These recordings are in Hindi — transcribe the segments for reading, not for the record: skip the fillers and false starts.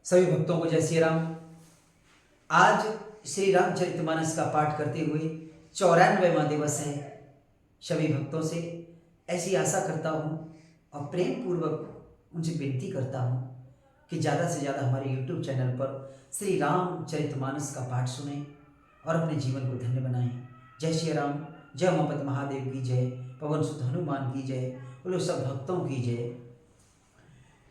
सभी भक्तों को जय श्री राम। आज श्री रामचरितमानस का पाठ करते हुए 94वां दिवस है। सभी भक्तों से ऐसी आशा करता हूँ और प्रेम पूर्वक उनसे विनती करता हूँ कि ज़्यादा से ज़्यादा हमारे YouTube चैनल पर श्री रामचरितमानस का पाठ सुने और अपने जीवन को धन्य बनाएं। जय श्री राम। जय उमापति महादेव की जय, पवन सुत हनुमान की जय, बोलो सब भक्तों की जय।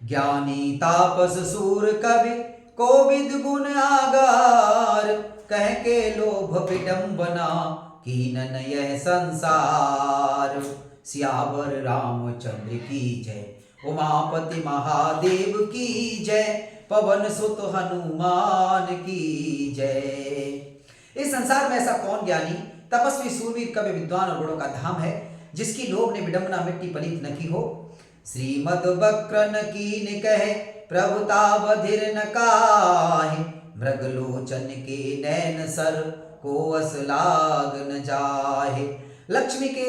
ज्ञानी तापस सूर कवि कोविद गुण आगार, कह के लोभ विडम्बना कीनन यह संसार। सियावर रामचंद्र की जय, उमापति महादेव की जय, पवन सुत हनुमान की जय। इस संसार में ऐसा कौन ज्ञानी तपस्वी सूरवीर कवि विद्वान और गुणों का धाम है जिसकी लोभ ने विडम्बना मिट्टी पलीत न की हो। श्रीमद बक्र न कीन कहे प्रभुतावधिर न काहे, मृगलोचन के नैन सर को अस लाग न जाहे। लक्ष्मी के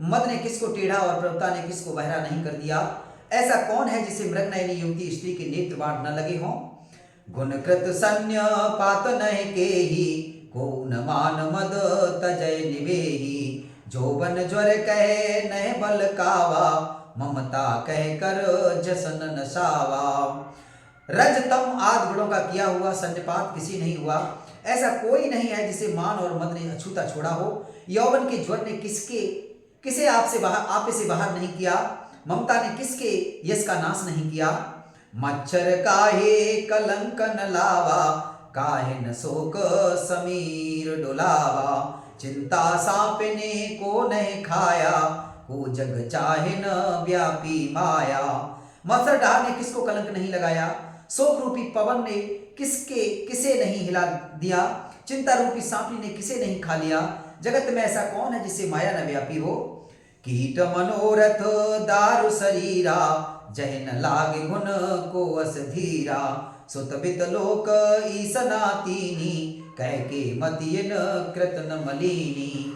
मद ने किसको टेढ़ा और प्रभुता ने किसको बहरा नहीं कर दिया। ऐसा कौन है जिसे मृग नयनी युवती स्त्री के नेत्र बाण न लगे हों। गुणकृत सन्य पात नह के ही, को न मान मद तजय निवेही। जोबन ज्वर कहे नह बल कावा, ममता कह कर जसन नशावा। रजतम आदि गुणों का किया हुआ सन्निपात किसी नहीं हुआ। ऐसा कोई नहीं है जिसे मान और मद ने अछूता छोड़ा हो। यौवन के ज्वर ने किसे आप से बाहर नहीं किया। ममता ने किसके यश का नाश नहीं किया। मच्छर काहे कलंक न लावा, काहे न शोक समीर डुलावा। चिंता सांप ने को नहीं खाया, को जग चाहे न व्यापी माया। मत्सर डाल ने किसको कलंक नहीं लगाया। शोक रूपी पवन ने किसे नहीं हिला दिया। चिंता रूपी सांपी ने किसे नहीं खा लिया। जगत में ऐसा कौन है जिससे माया न व्यापी हो। कीट मनोरथ दारु शरीरा, जह न लागे गुण को अस धीरा। सुत बित लोक ईसना तीनी, कह के मतियन कृतन मलिनी।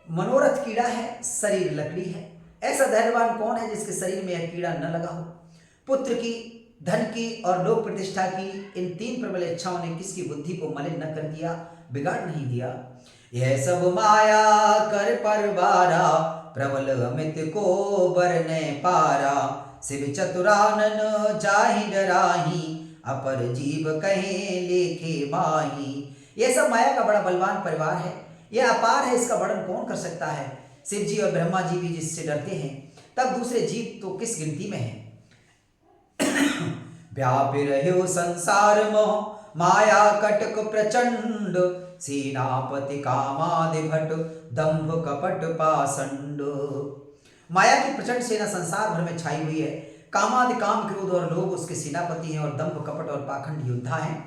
मनोरथ कीड़ा है, शरीर लकड़ी है। ऐसा धैर्यवान कौन है जिसके शरीर में यह कीड़ा न लगा हो। पुत्र की, धन की और लोक प्रतिष्ठा की इन तीन प्रबल इच्छाओं ने किसकी बुद्धि को मलिन न कर दिया, बिगाड़ नहीं दिया। यह सब माया कर परवारा, प्रबल अमित को बरने पारा। शिव चतुरानन जाहि डराही, अपर जीव कहे लेखे माही। यह सब माया का बड़ा बलवान परिवार है। यह अपार है, इसका वर्णन कौन कर सकता है। शिव जी और ब्रह्मा जी भी जिससे डरते हैं, तब दूसरे जीव तो किस गिनती में हैं। व्यापी रह्यो संसार मोह, माया कटक प्रचंड। सेनापति कामादि भट, दंभ कपट पाषंड। माया की प्रचंड सेना संसार भर में छाई हुई है। कामादि काम क्रोध और लोभ उसके सेनापति हैं और दंभ कपट और पाखंड योद्धा हैं।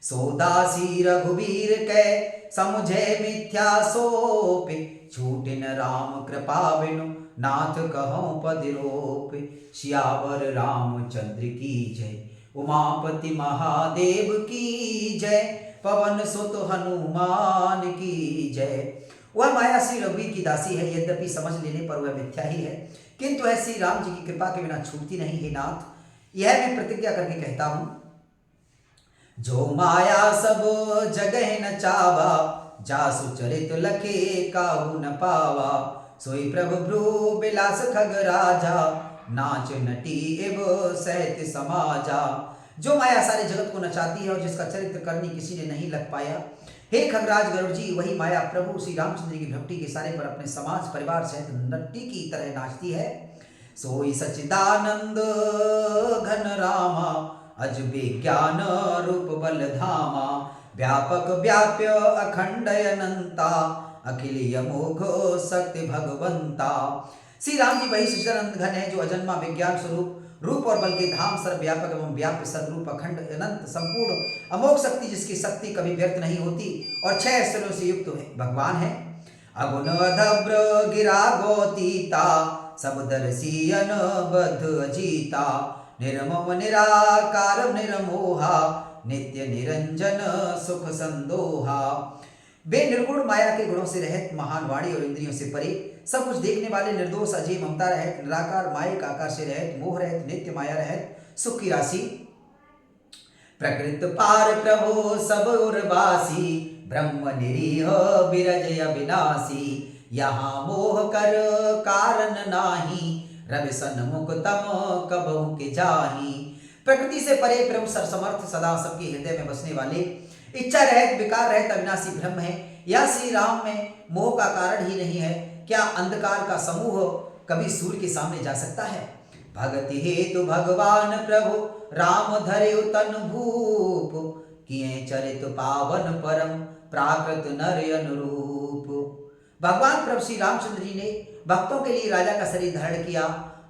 सोदासी रघुवीर कै समुझे मिथ्या सोपे, छूटिन राम कृपा बिनु नाथ कहूँ पदिरोपे। सियावर रामचंद्र की जय, उमापति महादेव की जय, पवन सुत हनुमान की जय। वह माया श्री रघुवीर की दासी है, यद्यपि समझ लेने पर वह मिथ्या ही है, किंतु वह श्री राम जी की कृपा के बिना छूटती नहीं। हे नाथ, यह मैं प्रतिज्ञा करके कहता हूं, जो माया सब जगह न चावा, जासु चरित लखे काहू न पावा। सोई प्रभु भ्रू बिलास खग राजा, नाच नटी एव सहत समाजा। जो माया सारे जगत को नचाती है और जिसका चरित्र करनी किसी ने नहीं लग पाया। हे खगराज गरुड़ जी, वही माया प्रभु श्री रामचंद्र की भक्ति के सारे पर अपने समाज परिवार सहित नट्टी की तरह नाचती है। सोई सचिदानंद घन रामा, अजबे ज्ञान रूप बल धामा। व्यापक व्याप्य अखंड अनंता, अखिल अमोघ शक्ति भगवंता। श्री राम जी वही सचिदानंद घन है जो अजन्मा विज्ञान स्वरूप, रूप और बल के धाम, सर्वव्यापक एवं व्याप्य सदरूप, अखंड अनंत संपूर्ण अमोघ शक्ति, जिसकी शक्ति कभी व्यर्थ नहीं होती और 6 ऐश्वर्यों से युक्त भगवान है। अगुण अधब्र गिरा गोतीता, सब दर्शियन बद्ध अजीता। निर्मम निराकार निर्मोहा, नित्य निरंजन सुख संदोहा। वे निर्गुण माया के गुणों से रहित, महान वाणी और इंद्रियों से परे, सब कुछ देखने वाले, निर्दोष, अजय, ममता रहित, निराकार, मायिक आकार से रहित, मोह रहित, नित्य माया रहित, सुख की राशि, प्रकृत पार प्रभु सब उर्वासी, ब्रह्म निरीह विरजय विनाशी, यहाँ मोह कर कारण नाही, रवि सन्मुख तम कबहु के जाही। प्रकृति से परे प्रभु सर्वसमर्थ, सदा सबके हृदय में बसने वाले, इच्छा रहित, विकार रहित, अविनाशी ब्रह्म है। यह श्री राम में मोह का कारण ही नहीं है। क्या अंधकार का समूह कभी सूर्य के सामने जा सकता है? भगति हेतु भगवान प्रभु राम धरे तन भूप, किए चरित पावन परम प्राकृत नर अनुरूप। भगवान प्रभु श्री रामचंद्र जी ने भक्तों के लिए राजा का शरीर धारण किया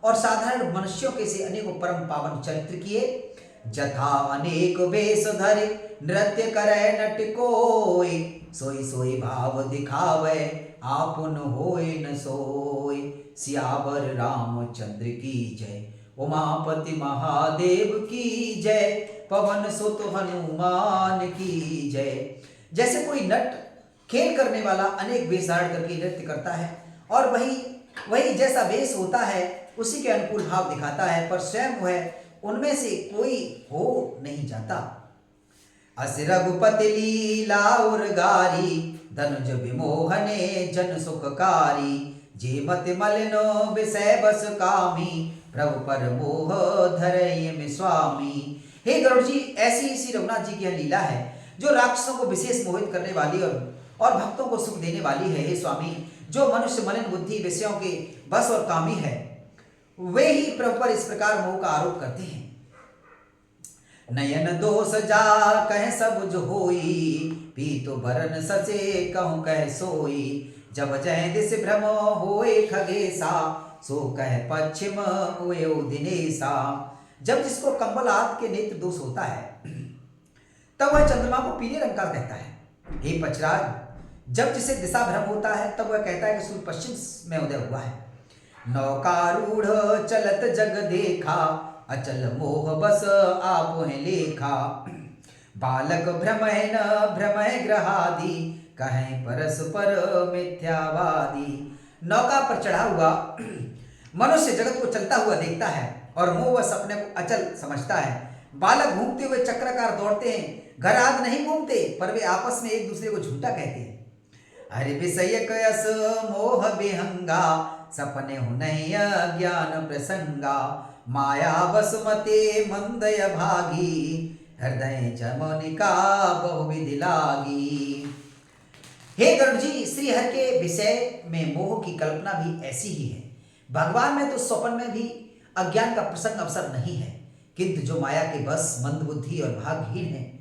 और साधारण मनुष्यों के से अनेकों परम पावन चरित्र किए। जथा अनेक वेश धरे नृत्य करे नट कोय, सोई सोई भाव दिखावे आपुन होय न सोय। सियावर रामचंद्र की जय, उमापति महादेव की जय, पवन सुत हनुमान की जय। जैसे कोई नट खेल करने वाला अनेक वेश धारण करके नृत्य करता है और वही जैसा वेश होता है उसी के अनुकूल भाव दिखाता है, पर स्वयं वह उनमें से कोई हो नहीं जाता। अस रघुपति लीला उर्गारी, धनुज विमोहने जन सुखकारी, जे मति मलिनो विषय बस कामी, प्रभु पर मोह धरय में स्वामी। हे गरुड़ जी, ऐसी श्री रघुनाथ जी की यह लीला है जो राक्षसों को विशेष मोहित करने वाली और भक्तों को सुख देने वाली है। हे स्वामी, जो मनुष्य मलिन बुद्धि विषयों के बस और कामी है, वे ही प्रभु पर इस प्रकार मोह का आरोप करते हैं। नयन दोष जा कह सब जो होई, पीतो बरन सचे कहूं कह सोई, जब जय दिस भ्रम होए खगेसा, सो कह पश्चिम हुए दिनेसा। जब जिसको कंबल आदि के नेत्र दोष होता है तब वह चंद्रमा को पीले रंग का कहता है। हे पचराज, जब जिसे दिशा भ्रम होता है तब वह कहता है कि सूर्य पश्चिम में उदय हुआ है। नौकारूढ़ चलत जग देखा, अचल मोह बस आप हैं लेखा, बालक भ्रमय न भ्रमय ग्रहादि, कहें परस्पर मिथ्यावादी। नौका पर चढ़ा हुआ मनुष्य जगत को चलता हुआ देखता है और मोहवश अपने को अचल समझता है। बालक घूमते हुए चक्राकार दौड़ते हैं, घर आदि नहीं घूमते, पर वे आपस में एक दूसरे को झूठा कहते हैं। हरि विषय कयस मोह विहंगा, सपने हुनैय ज्ञान प्रसंगा, माया बसुमते मंदय भागी, हृदय जमनिका बहुविधि लागी। हे गरुड़ जी, श्री हरि के विषय में मोह की कल्पना भी ऐसी ही है। भगवान में तो स्वप्न में भी अज्ञान का प्रसंग अवसर नहीं है, किंतु जो माया के बस मंदबुद्धि और भागहीन हैं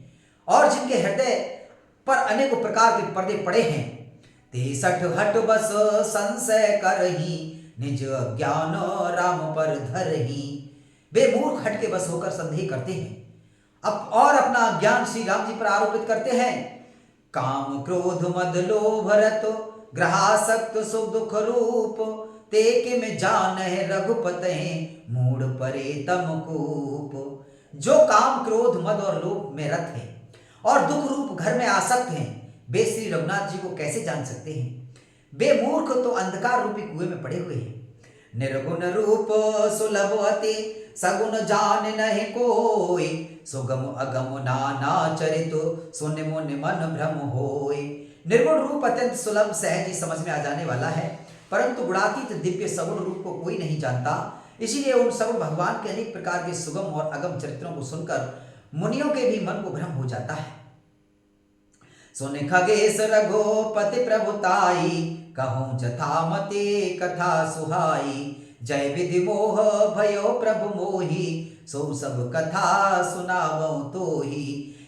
और जिनके हृदय पर अनेकों प्रकार के पर्दे पड़े हैं, ते सठ हट बस संशय करही, निज ज्ञान राम पर धरही। वे मूर्ख हट के बस होकर संदेह करते हैं अब और अपना ज्ञान श्री राम जी पर आरोपित करते हैं। काम क्रोध मद लोभ रत ग्रहासक्त सुख दुख रूप, ते के में जान है रघुपते मूड परे तम कूप। जो काम क्रोध मद और लोभ में रत है और दुख रूप घर में आसक्त हैं, वे श्री रघुनाथ जी को कैसे जान सकते हैं? वे मूर्ख तो अंधकार रूपी कुएं में पड़े हुए हैं। निर्गुण रूप सुलभ अति, सगुण जान नहीं कोई, सुगम अगम नाना चरित, सुन मुनि मन भ्रम होय। निर्गुण रूप अत्यंत सुलभ सहज ही समझ में आ जाने वाला है, परंतु गुणातीत दिव्य सगुण रूप को कोई नहीं जानता। इसीलिए उन सगुण भगवान के अनेक प्रकार के सुगम और अगम चरित्रों को सुनकर मुनियों के भी मन को भ्रम हो जाता है। सुन खगेश रघुपति प्रभुताई, कहूं जथा मते कथा सुहाई, जय विधि मोह भयो प्रभु मोही, सो सब कथा सुनावो तोही।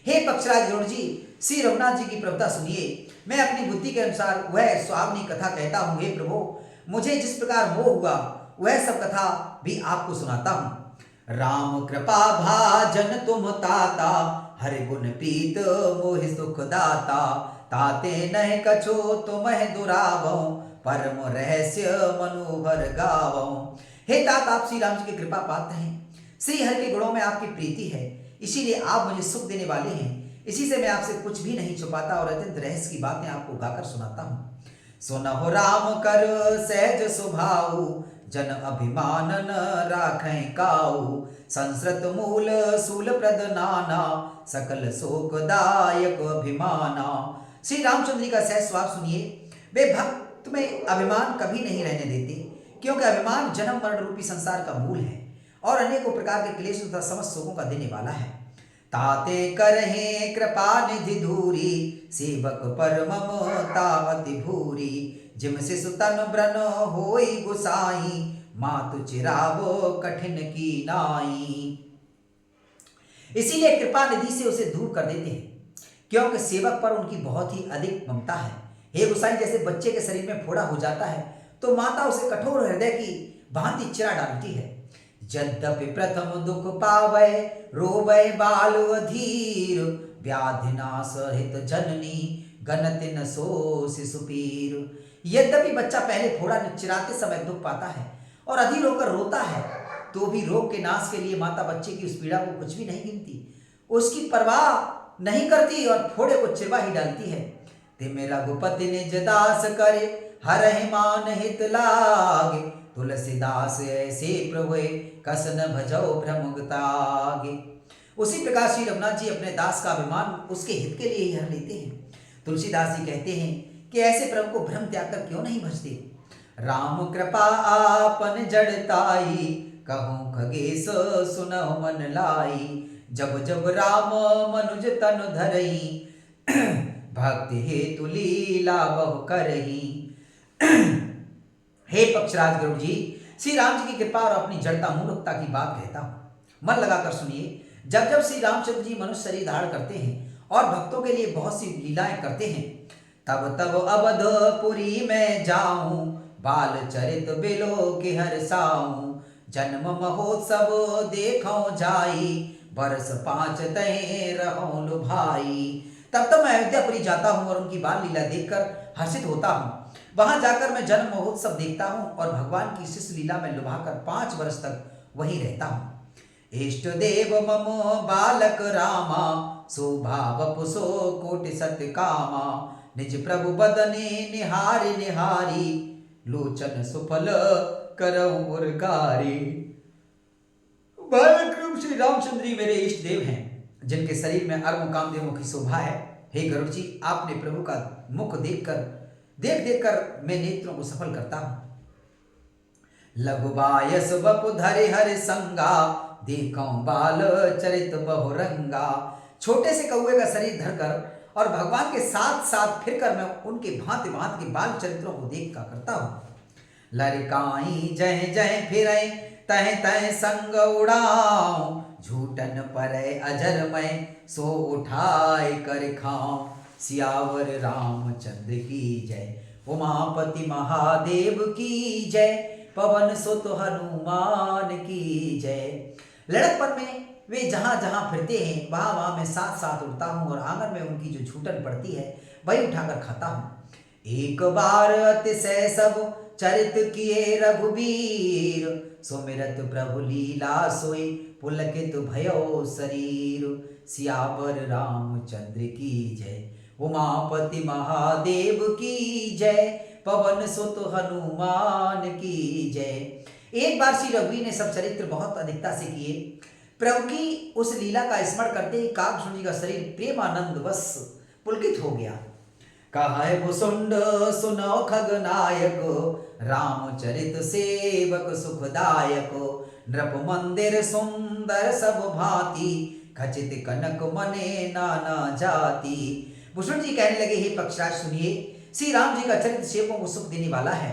हे पक्षराज गरुड़ जी, श्री रघुनाथ जी की प्रभुता सुनिए। मैं अपनी बुद्धि के अनुसार वह सुहावनी कथा कहता हूँ। हे प्रभु, मुझे जिस प्रकार मोह हुआ वह सब कथा भी आपको सुनाता हूँ। राम कृपा भाजन तुम ताता, हरि गुण प्रीत मोहि सुख दाता, ताते नह कछो तुम्हें दुरावो, परम रहस्य मनोहर गावो। हे तात, आप श्री राम जी के कृपा पात्र हैं। श्री हरि के गुणों में आपकी प्रीति है, इसीलिए आप मुझे सुख देने वाले हैं। इसी से मैं आपसे कुछ भी नहीं छुपाता और अत्यंत रहस्य की बातें आपको गाकर सुनाता हूँ। सुनहु राम कर सहज सुभाऊ, जन अभिमान न राखें काऊ। संस्कृत मूल सूल प्रद नाना, सकल शोकदायक अभिमाना। श्री रामचंद्र जी का सहज स्वभाव सुनिए। वे भक्त में अभिमान कभी नहीं रहने देते, क्योंकि अभिमान जन्म मरण रूपी संसार का मूल है और अनेकों प्रकार के क्लेश तथा समस्त शोकों का देने वाला है। ताते करहे कृपा निधि धूरी, सेवक पर ममता अति भूरी। जिम शिशु तन ब्रन होई गुसाई, मातु चिरावो कठिन की नाई। इसीलिए कृपा निधि से उसे दूर कर देते हैं, क्योंकि सेवक पर उनकी बहुत ही अधिक ममता है। हे गुसाई, जैसे बच्चे के शरीर में फोड़ा हो जाता है तो माता उसे कठोर हृदय की भांति चिरा डालती है। यद्यपि प्रथम दुख पावै, रोवै बाल अधीर। व्याधि नाश हित जननी, गनति न सो शिशु पीर। यद्यपि बच्चा पहले फोड़ा चिराते समय दुख पाता है और अधीर होकर रोता है, तो भी रोग के नाश के लिए माता बच्चे की उस पीड़ा को कुछ भी नहीं गिनती, उसकी परवाह नहीं करती और फोड़े को चिरवा ही डालती है। तिम रघुपति निज दास करे, हरहि मान हित लागे। तुलसीदास ऐसे प्रभु, कस न भजो भ्रम तागे। उसी प्रकार श्री रघुनाथ जी अपने दास का अभिमान उसके हित के लिए ही हर लेते हैं। तुलसीदास जी कहते हैं कि ऐसे प्रभु को भ्रम त्याग कर क्यों नहीं भजते। राम कृपा आपन जड़ताई, कहूँ खगेश सुनहु मन लाई। जब जब राम मनुज तन धरई, भक्ति हेतु लीला बहु करही। हे पक्षराज गरुड़ जी, श्री राम जी की कृपा और अपनी जड़ता मूर्खता की बात कहता हूं, मन लगाकर सुनिए। जब जब श्री रामचंद्र जी मनुष्य शरीर धारण करते हैं और भक्तों के लिए बहुत सी लीलाएं करते हैं, तब तब अवधपुरी में जाऊं, बाल चरित बिलो के हर साऊं। जन्म महोत्सव देखो जाई, बरस 5 तय रहो लुभाई। तब तब मैं अयोध्यापुरी जाता हूं और उनकी बाल लीला देखकर हर्षित होता हूं। वहां जाकर मैं जन्म महोत्सव देखता हूं और भगवान की शिष्य लीला में लुभाकर 5 वर्ष तक वहीं रहता हूं। इष्ट देव मम बालक रामा, शोभा वपुसो कोटि सत्य कामा। निज प्रभु बदने निहारी निहारी, लोचन सुफल करऊं उरकारी। बालक रूप श्री रामचंद्र जी मेरे इष्ट देव हैं, जिनके शरीर में अर्म कामदेवों की शोभा है। हे गरुड़ जी, आपने प्रभु का मुख देख देख कर मैं नेत्रों को सफल करता हूं। लघुबायस बपु धरे हरि संगा, देखो बाल चरित बहुरंगा। छोटे से कौए का शरीर धरकर और भगवान के साथ साथ फिरकर मैं उनके भांति भांति के बाल चरित्रों को देख करता हूं। लड़काई जय जय फिरे, तह तह संग उड़ाऊं। झूठन परै अजर मैं, सो उठाए कर खाऊं। सियावर रामचंद्र की जय, उमापति महादेव की जय। पवन सुत हनुमान की जय। लड़कपन में वे जहां जहां फिरते हैं वहां वहां मैं साथ साथ उड़ता हूं और आंगन में उनकी जो झूठन पड़ती है वही उठाकर खाता हूं। एक बार अतिशय सब चरित किए रघुवीर, सुमिरत प्रभु लीला सोई, पुलकित भयो शरीर। सियावर रामचंद्र की जय, उमापति महादेव की जय। पवन सुत हनुमान की जय। एक बार श्री रघुवीर ने सब चरित्र बहुत अधिकता से किए। प्रभु की उस लीला का स्मरण करते ही काकभूषण जी का शरीर प्रेमानंद वश पुलकित हो गया। कहे भुसुंड सुनो खगनायक, रामचरित सेवक सुखदायक। नृप मंदिर सुंदर सब भांति, खचित कनक मने नाना जाति। भूषण जी कहने लगे, हे पक्षराज सुनिए, श्री राम जी का चरित्र सेवकों को सुख देने वाला है।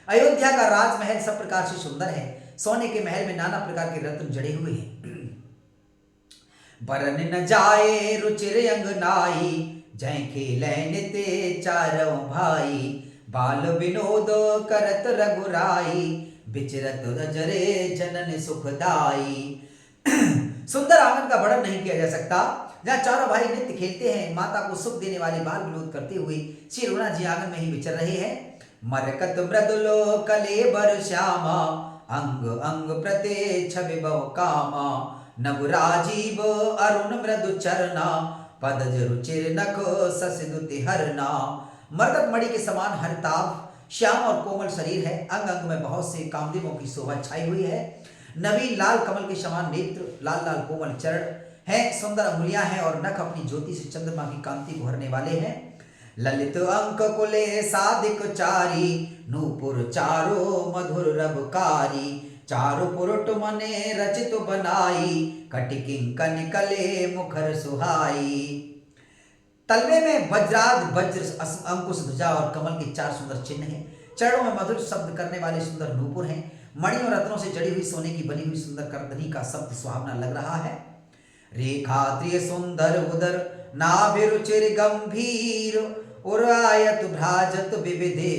अयोध्या का राजमहल सब प्रकार से सुंदर है। सोने के महल में नाना प्रकार के रत्न जड़े हुए हैं। बरन न जाए रुचिर अंगनाई, जय खेलै नित चारों भाई। बाल विनोद करत रघुराई, विचरत अजरे जनन सुखदाई। सुंदर आंगन का वर्णन नहीं किया जा सकता, जहाँ चारों भाई नृत्य खेलते हैं, माता को सुख देने वाले बाल विनोद करते हुए श्री रघुनाथ जी आंगन में ही विचर रहे हैं। मरकत मृदुलो कलेबर श्यामा, अंग अंग प्रते छवि बहु कामा। नभ राजीव अरुण मृदु चरना, पदज रुचिर नख ससिदुति हरना। मरकत मणि के समान हरिताभ श्याम और कोमल शरीर है। अंग अंग में बहुत से कामदेवों की शोभा छाई हुई है। नवीन लाल कमल के समान नेत्र, लाल लाल कोमल चरण है, सुंदर अंगुलियां हैं और नख अपनी ज्योति से चंद्रमा की कांति को भरने वाले हैं। ललित अंक कुले सादिक चारी, नूपुर चारो मधुर रबकारी, चारु पुरुट मने रचित बनाई, कटिकिंकन कले मुखर सुहाई। तलवे में वज्राद वज्र अंकुश ध्वजा और कमल के 4 सुंदर चिन्ह हैं। चरणों में मधुर शब्द करने वाले सुंदर नूपुर हैं। मणि और रत्नों से जड़ी हुई सोने की बनी हुई सुंदर करदनी का शब्द सुहावना लग रहा है। रेखा त्रिय सुंदर उदर, नाभिरुचिर गंभीर, उरायत भ्राजत विविधे,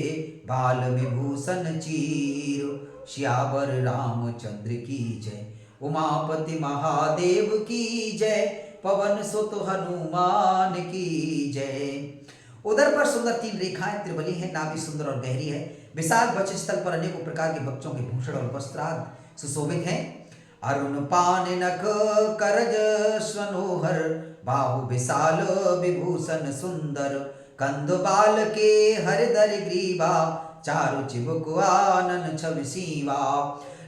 बाल विभूषण चीर। श्यावर रामचंद्र की जय, उमापति महादेव की जय, पवन सुत हनुमान की जय। उदर पर सुंदर 3 रेखाएं त्रिबली हैं, नाभि सुंदर और गहरी है। विशाल वक्षस्थल पर अनेकों प्रकार के बच्चों के भूषण और वस्त्राद सुशोभित हैं। अरुण पान नख करज स्वनोहर, बाहु विशाल विभूषण सुंदर, कंद बाल के हरिदर ग्रीवा, चारु चिबुक आनन छवि सीवा।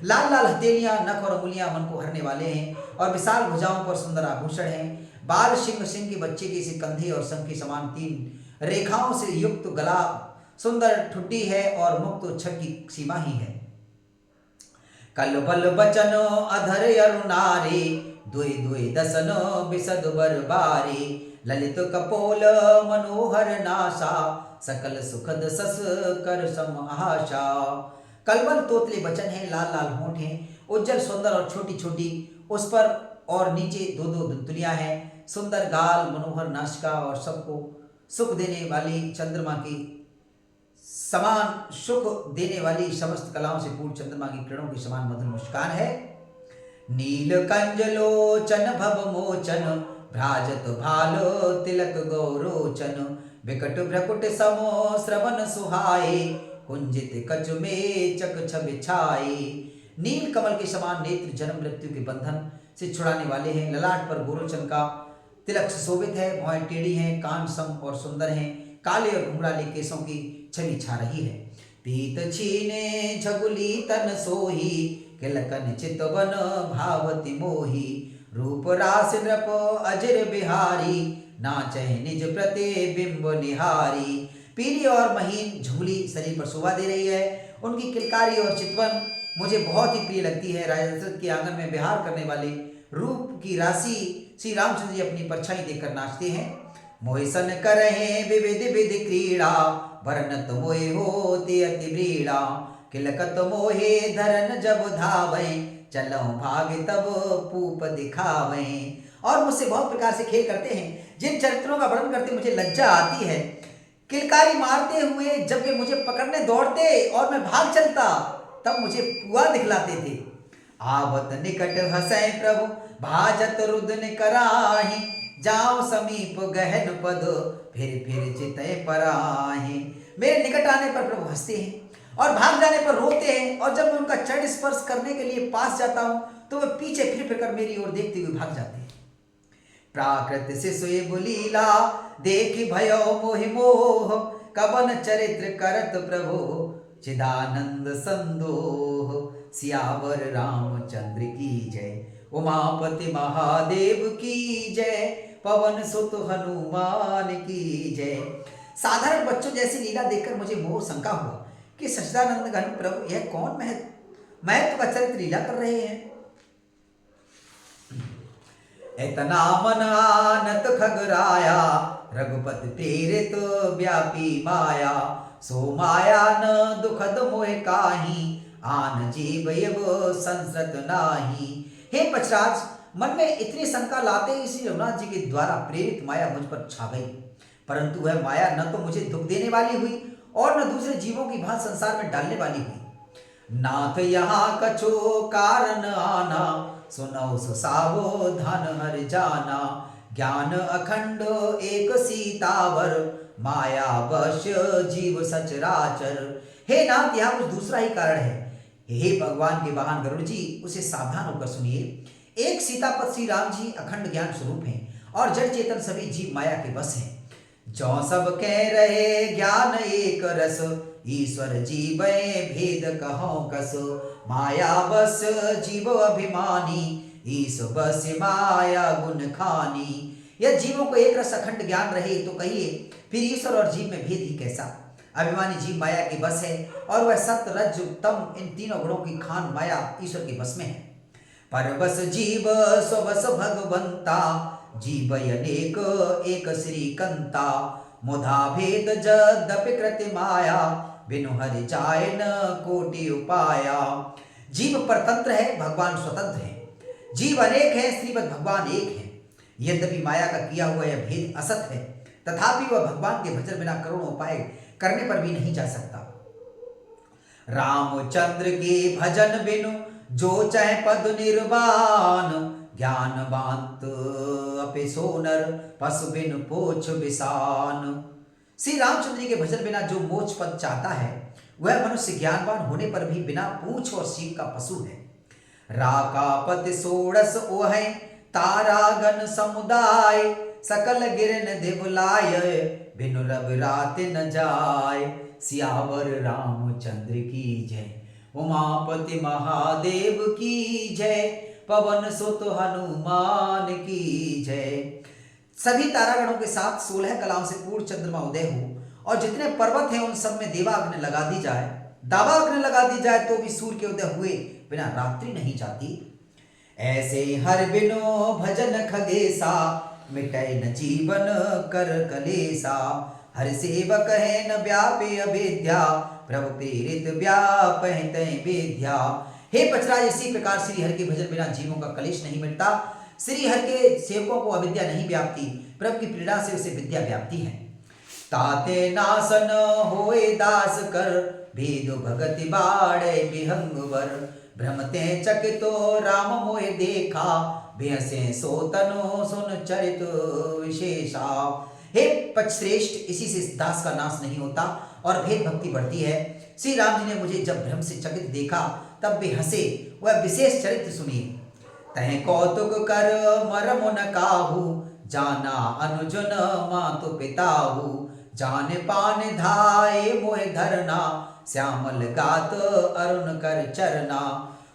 लाल लाल हथेलियां, नख और अंगुलियां मन को हरने वाले हैं और विशाल भुजाओं पर सुंदर आभूषण हैं। बाल सिंह के बच्चे के से कंधे और शंख के समान 3 रेखाओं से युक्त गला, सुंदर ठुड्डी है और मुक्त छठ की सीमा ही है। कल बल बचन अधर अरुणारे, दुई दुई दसन बिसद बरबारे, ललित कपोल मनोहर नासा, सकल सुखद सस कर सम आशा। कलबल तोतले बचन है, लाल लाल होंठ हैं, उज्जवल सुंदर और छोटी छोटी उस पर और नीचे 2-2 दुतलियां हैं। सुंदर गाल, मनोहर नासिका और सबको सुख देने वाली चंद्रमा की समान सुख देने वाली समस्त कलाओं से पूर्ण चंद्रमा की किरणों के समान मधुर मुस्कान है। नील कंजलोचन भव मोचन, भ्राजत भालो तिलक गौरोचन, विकट भ्रकुट समो श्रवण सुहाए, कुंजित कच में चक छवि छाई। नील कमल के समान नेत्र जन्म मृत्यु के बंधन से छुड़ाने वाले हैं। ललाट पर गोरोचन का तिलक सुशोभित है, भौहें टेढ़ी हैं, कान सम और सुंदर हैं, काले और घुंघराले केसों की छवि छा रही है। पीत छीने झगुली तन सोही, किलकन चितवन भावति मोही, रूप रास नृप अजर बिहारी, नाचै निज प्रतिबिंब निहारी। पीली और महीन झुगली शरीर पर शोभा दे रही है। उनकी किलकारी और चितवन मुझे बहुत ही प्रिय लगती है। राजा दशरथ के आंगन में विहार करने वाले रूप की राशि श्री रामचंद्र जी अपनी परछाई देखकर नाचते हैं। मोहिसन करहे विविध विधि क्रीड़ा, वर्णत मोहे होते अति ब्रीड़ा, किलकत मोहे धरन जब धावे, चलो भाग तब पूप दिखावे। और मुझसे बहुत प्रकार से खेल करते हैं, जिन चरित्रों का वर्णन करते मुझे लज्जा आती है। किलकारी मारते हुए जब वे मुझे पकड़ने दौड़ते और मैं भाग चलता, तब मुझे पुआ दिखलाते थे। आवत निकट हंसै प्रभु, भाजत रुदन कराहि, जाओ समीप गहन पद, फिर चितय पराहि। मेरे निकट आने पर प्रभु हंसते हैं और भाग जाने पर रोते हैं, और जब मैं उनका चरण स्पर्श करने के लिए पास जाता हूं तो वे पीछे फिर कर मेरी ओर देखते हुए भाग जाते हैं। प्राकृत से सोए लीला, देख भयो मोहि मोह, कवन चरित्र करत प्रभु, चिदानंद संदोह। सियावर रामचंद्र की जय, उमापति महादेव की जय, पवन सुत हनुमान की जय। साधारण बच्चों जैसी लीला देखकर मुझे मोह शंका हुआ कि सच्चिदानंद घन प्रभु यह कौन महत्व का चरित्र लीला कर रहे हैं। इतना मन आनत खगराया, रघुपति प्रेरित व्यापी माया, सो माया न दुखद मोह काहि, आन जीव एव संसत नाही। हे पचराज, मन में इतनी शंका लाते ही श्री रघुनाथ जी के द्वारा प्रेरित माया मुझ पर छा गई, परंतु वह माया न तो मुझे दुख देने वाली हुई और न दूसरे जीवों की भांति संसार में डालने वाली हुई। नाथ यहाँ कछो कारण आना, सुनौ सावधान हर जाना, ज्ञान अखंड एक सीतावर, माया वश्य जीव सचराचर। हे नाथ, यहाँ कुछ दूसरा ही कारण है। हे भगवान के वाहन गरुड़ जी, उसे सावधान होकर सुनिए। एक सीतापत श्री राम जी अखंड ज्ञान स्वरूप हैं और जड़ चेतन सभी जीव माया के बस हैं। जो सब कह रहे ज्ञान एक रस, ईश्वर जीव भेद कहो कस। माया बस जीव अभिमानी, ईश बस माया गुण खानी। यह जीवों को एक रस अखंड ज्ञान रहे तो कहिए फिर ईश्वर और जीव में भेद ही कैसा। अभिमानी जीव माया के बस है और वह सत्य रज तम इन तीनों गुणों की खान माया ईश्वर के बस में है। परबस जीव स्वबस भगवंता, जीव अनेक एक श्रीकंता। मुधा भेद जद्यपि कृति माया, बिनु हरि जाय न कोटि उपाया। जीव परतंत्र है, भगवान स्वतंत्र है। जीव अनेक है, श्रीमद् भगवान एक है। यद्यपि माया का किया हुआ यह भेद असत है, तथापि वह भगवान के भजन बिना करोड़ों उपाय करने पर भी नहीं जा सकता। रामचंद्र के भजन बिनु जो चाहे पद निर्वाण, ज्ञानवंत अपे सोनर पशु बिनु पोछ बिसान। श्री रामचंद्र जी के भजन बिना जो मोक्ष पद चाहता है, वह मनुष्य ज्ञानवान होने पर भी बिना पूछ और सीख का पशु है। राकापति सोड़स ओह तारागण समुदाय, सकल गिरन देवलाय, बिनु रब रात न जाय। सियावर रामचंद्र की जय, उमापति महादेव की जय, पवन सुत हनुमान की जय। सभी तारागणों के साथ 16 कलाओं से पूर्ण चंद्रमा उदय हो और जितने पर्वत हैं उन सब में देवाग्नि लगा दी जाए, दावाग्नि लगा दी जाए तो भी सूर्य के उदय हुए बिना रात्रि नहीं जाती। ऐसे हर बिनो भजन खगेसा, मिटै न जीवन कर कलेसा। हर सेवक है न व्यापे अवेद्या, प्रभु प्रेरित व्यापहि तै विद्या। हे पचराज, इसी प्रकार श्री हरि के भजन बिना जीवों का कलेश नहीं मिटता। श्री हरि के सेवकों को अविद्या नहीं व्याप्ति, प्रभु की प्रेरणा से उसे विद्या व्याप्ति है। ताते नासन होए दास कर, भेद भगति बाड़े विहंगवर। भ्रमते चकितो राम मोहि देखा, बेहसे सोतनो सुन चरित विशेषा। हे पचश्रेष्ठ, इसी से दास का नाश नहीं होता और भेद भक्ति बढ़ती है। श्री राम जी ने मुझे जब भ्रम से चकित देखा तब वे हंसे, वह विशेष चरित्र सुनिए। तह कौतुक कर मरम न काहू, जाना अनुजन मातु पिताहू। जान पान धाये मोह धरना, श्यामल गात अरुण कर चरना।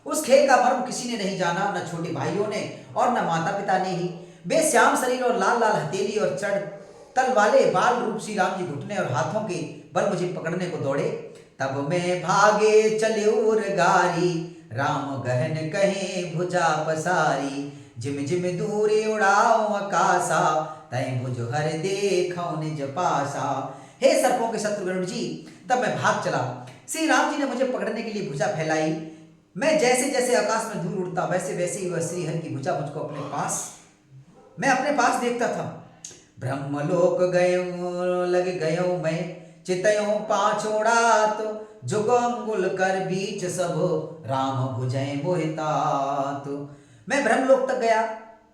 उस खेल का मर्म किसी ने नहीं जाना, न छोटे भाइयों ने और न माता पिता ने ही। वे श्याम शरीर और लाल लाल हथेली और चढ़ तल वाले बाल रूप श्री राम जी घुटने और हाथों के बल मुझे पकड़ने को दौड़े। तब मैं भागे चले उर गारी, राम गहन कहे भुजा पसारी। जिम जिम दूरे उड़ाओ आकाशा, तय भुज हर देखो निज पासा। हे सर्पों के शत्रु गरुड़ जी, तब मैं भाग चला। श्री राम जी ने मुझे पकड़ने के लिए भुजा फैलाई। मैं जैसे जैसे आकाश में दूर उड़ता वैसे वैसे ही वह श्री हरि की भुजा मुझको मैं अपने पास देखता था। ब्रह्मलोक गयो लग गयो मैं, चितयो पाछोड़ात। जुग अंगुल कर बीच सब, राम भुजय मोहितात। मैं ब्रह्मलोक तक गया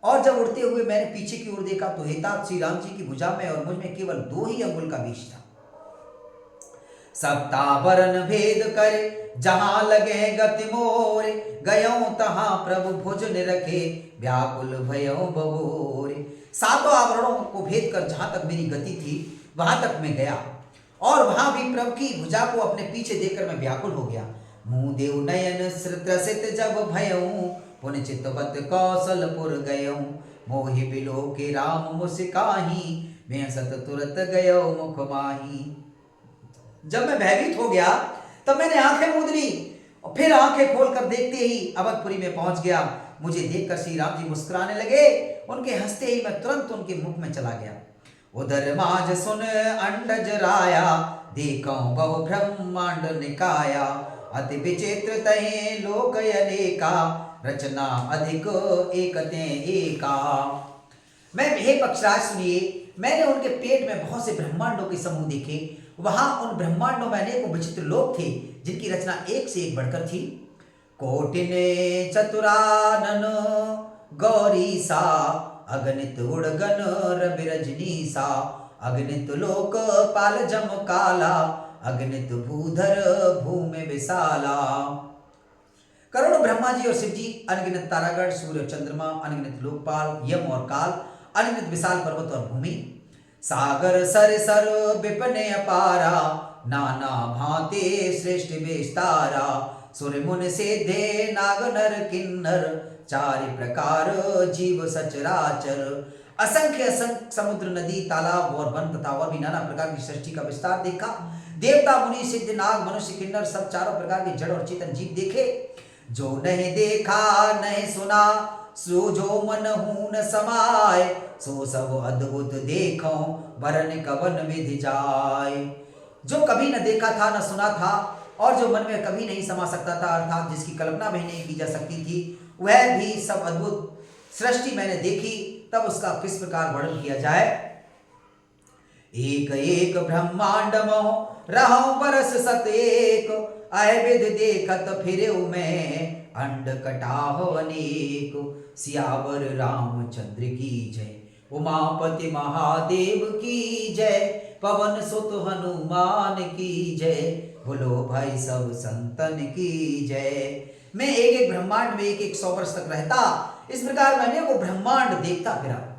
और जब उड़ते हुए मैंने पीछे की ओर देखा तो हेतात श्री राम जी की भुजा में और मुझ में केवल 2 ही अंगुल का बीच था। सप्तावरण भेद कर जहां लगे गति मोरे, गयो तहां प्रभु भुज निरखे, व्याकुल भयो बहोरे। 7 आवरणों को भेद कर जहां तक मेरी गति थी वहां तक मैं गया और वहां भी प्रभु की भुजा को अपने पीछे देखकर मैं व्याकुल हो गया। मुंह देव नयन त्रसित जब भयऊं, पुन चितवत कौशलपुर गयऊं। मोहि बिलो के राम मुस्काही, मैं सत तुरत गयो मुख माही। जब मैं भयभीत हो गया तब मैंने आंखें मूंद ली और फिर आंखें खोलकर देखते ही अवधपुरी में पहुंच गया। मुझे देखकर श्री राम जी मुस्कुराने लगे। उनके हंसते ही मैं तुरंत उनके मुख में चला गया। उधर माज सुन अंडज राया, देखो बहु ब्रह्मांड निकाया। अति विचित्र तहे लोक अनेका, रचना अधिक एकते एका। मैं हे पक्षराज सुनिए, मैंने उनके पेट में बहुत से ब्रह्मांडों के समूह देखे। वहां उन ब्रह्मांडों में अनेकों विचित्र लोक थे जिनकी रचना एक से एक बढ़कर थी। कोटिने चतुरानन गौरी सा, अगणित उड़गन रवि रजनी सा। अगणित लोक पाल जम काला, अगणित भूधर भूमि विशाला। करोड़ों ब्रह्मा जी और शिव जी, अनगिनत तारागण, सूर्य और चंद्रमा, अनगिनत लोकपाल, यम और काल, अनगिनत विशाल पर्वत और भूमि, सागर सर सर विपिन अपारा, नाना भांति सृष्टि विस्तारा। सुर मुनि सिद्धे नाग नर किन्नर, चारि प्रकार जीव सचराचर। असंख्य असंख्य समुद्र, नदी, तालाब और वन तथा और भी नाना प्रकार की सृष्टि का विस्तार देखा। देवता, मुनि, सिद्ध, नाग, मनुष्य, किन्नर सब चारों प्रकार के जड़ और चेतन जीव देखे। जो नहीं देखा नहीं सुना, सो जो मनहु न समाय। सो सब अद्भुत देखो, वरन कवन विधि जाय। जो कभी न देखा था न सुना था और जो मन में कभी नहीं समा सकता था, अर्थात जिसकी कल्पना भी नहीं की जा सकती थी, वह भी सब अद्भुत सृष्टि मैंने देखी, तब उसका किस प्रकार वर्णन किया जाए। एक एक ब्रह्मांड मोह रहूं बरस सत एक, अविद देखत फिरेउ मैं अंड कटाह अनेक। सियावर रामचंद्र की जय, उमापति महादेव की जय, पवन सुत हनुमान की जय, बोलो भाई सब संतन की जय। मैं एक एक ब्रह्मांड में एक एक 100 वर्ष तक रहता, इस प्रकार मैंने वो ब्रह्मांड देखता फिरा।